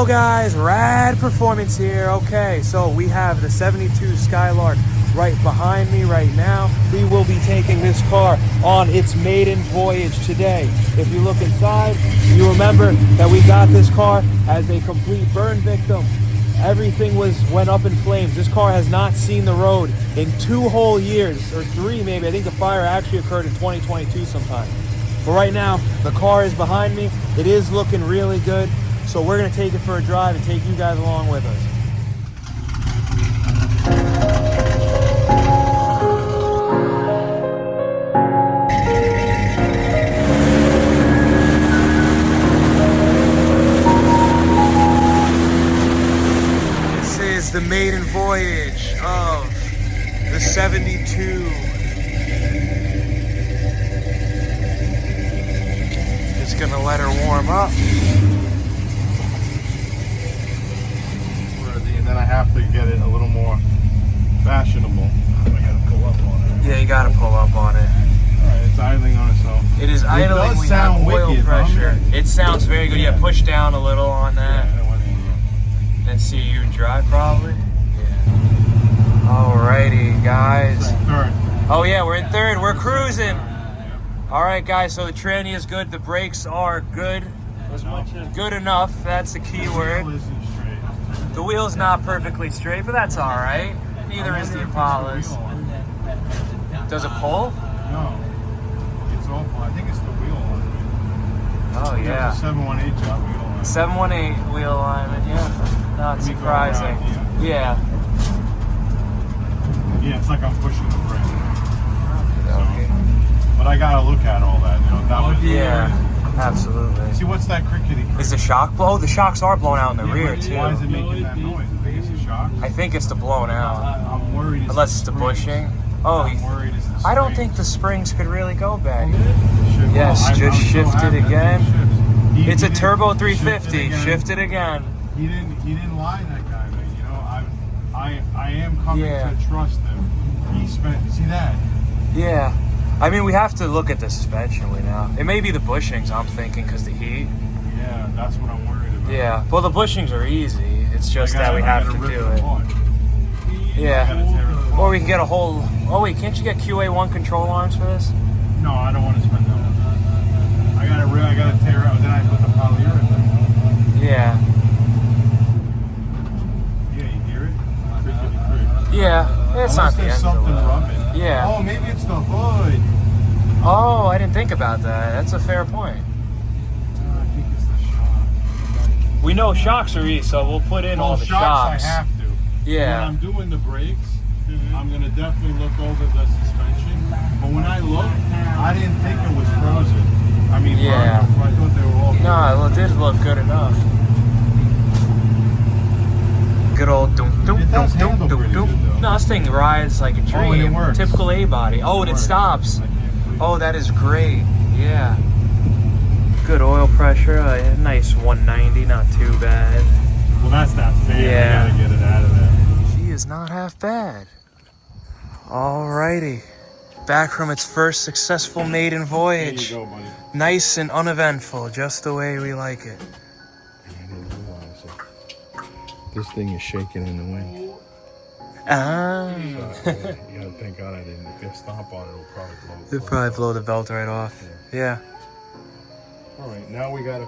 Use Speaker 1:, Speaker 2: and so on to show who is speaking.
Speaker 1: Hello guys, Rad Performance here. Okay, so we have the 72 Skylark right behind me right now. We will be taking this car on its maiden voyage today. If you look inside, you remember that we got this car as a complete burn victim. Everything went up in flames. This car has not seen the road in 2 whole years, or 3 maybe. I think the fire actually occurred in 2022 sometime. But right now, the car is behind me. It is looking really good. So we're gonna take it for a drive and take you guys along with us. This is the maiden voyage of the 72. Just gonna let her warm up.
Speaker 2: Then I have to get it a little more fashionable. I gotta pull up on it.
Speaker 1: Yeah, you gotta pull up on it.
Speaker 2: Alright, it's idling on itself.
Speaker 1: It is idling.
Speaker 2: Does
Speaker 1: we
Speaker 2: sound
Speaker 1: have oil
Speaker 2: wicked,
Speaker 1: pressure. It sounds very good. Yeah, push down a little on that.
Speaker 2: Yeah, I went in here.
Speaker 1: And see you drive probably. Yeah. Alrighty, guys.
Speaker 2: Third.
Speaker 1: Oh yeah, we're in third. We're cruising. All right, guys. So the tranny is good. The brakes are good. As much as good enough. That's the key word. The wheel's not perfectly straight, but that's all right. Neither is the Impala's. Does it pull?
Speaker 2: No. It's awful. I think it's the wheel alignment.
Speaker 1: Oh yeah.
Speaker 2: It's a 718 job wheel alignment.
Speaker 1: 718 wheel alignment. Yeah. Not surprising. Yeah.
Speaker 2: Yeah, it's like I'm pushing the brake.
Speaker 1: Okay.
Speaker 2: But I gotta look at all that. You know. That was
Speaker 1: Absolutely.
Speaker 2: See, what's that crickety?
Speaker 1: Is the shock blow? The shocks are blown out in the rear too.
Speaker 2: Why is it making that noise? I think it's the shock.
Speaker 1: I think it's the blown out.
Speaker 2: I'm worried.
Speaker 1: Unless it's the bushing. Oh,
Speaker 2: I'm worried it's the springs.
Speaker 1: I don't think the springs could really go back.
Speaker 2: Well,
Speaker 1: Yes, just shift it again. It's a
Speaker 2: didn't
Speaker 1: turbo 350. Shift it again.
Speaker 2: He didn't lie, that guy, man. You know, I am coming
Speaker 1: Yeah.
Speaker 2: to trust him. He spent. See that?
Speaker 1: Yeah. I mean, we have to look at the suspension we now. It may be the bushings, I'm thinking, because the heat.
Speaker 2: Yeah, that's what I'm worried about.
Speaker 1: Yeah. Well, the bushings are easy. It's just that we have to do it. Yeah. Or we can get a whole... Oh, wait, can't you get QA1 control arms for this?
Speaker 2: No, I don't want to spend that much. I gotta tear out. Then I put the polyurethane.
Speaker 1: Yeah.
Speaker 2: Yeah, you hear it?
Speaker 1: Yeah. It's not the end of the
Speaker 2: something
Speaker 1: world.
Speaker 2: rubbing.
Speaker 1: Yeah.
Speaker 2: Oh, maybe it's the hood.
Speaker 1: Oh, I didn't think about that. That's a fair point.
Speaker 2: I think it's the shock.
Speaker 1: We know shocks are easy, so we'll put in all the shocks.
Speaker 2: I have to.
Speaker 1: Yeah.
Speaker 2: When I'm doing the brakes, I'm going to definitely look over the suspension. But when I looked, I didn't think it was frozen. I mean,
Speaker 1: Yeah.
Speaker 2: burned. I thought they were all
Speaker 1: No, it did look good enough. Good old doom doom
Speaker 2: It
Speaker 1: doom
Speaker 2: does
Speaker 1: doom
Speaker 2: handle
Speaker 1: doom
Speaker 2: pretty
Speaker 1: doom.
Speaker 2: good, though.
Speaker 1: No, this thing rides like a dream.
Speaker 2: Oh, and it works.
Speaker 1: Typical A body. Oh, and it
Speaker 2: works.
Speaker 1: stops.
Speaker 2: I can't believe
Speaker 1: Oh, that is great. Yeah. Good oil pressure. A nice 190. Not too bad.
Speaker 2: Well, that's that fan.
Speaker 1: Yeah.
Speaker 2: I gotta get it out of there.
Speaker 1: She is not half bad. Alrighty. Back from its first successful maiden voyage.
Speaker 2: There you go, buddy.
Speaker 1: Nice and uneventful, just the way we like it.
Speaker 2: I didn't realize it. This thing is shaking in the wind.
Speaker 1: Ah.
Speaker 2: You gotta thank God I didn't. If I stomp on it, it'll probably blow.
Speaker 1: It'll probably blow the belt right off. Yeah.
Speaker 2: All right, now we gotta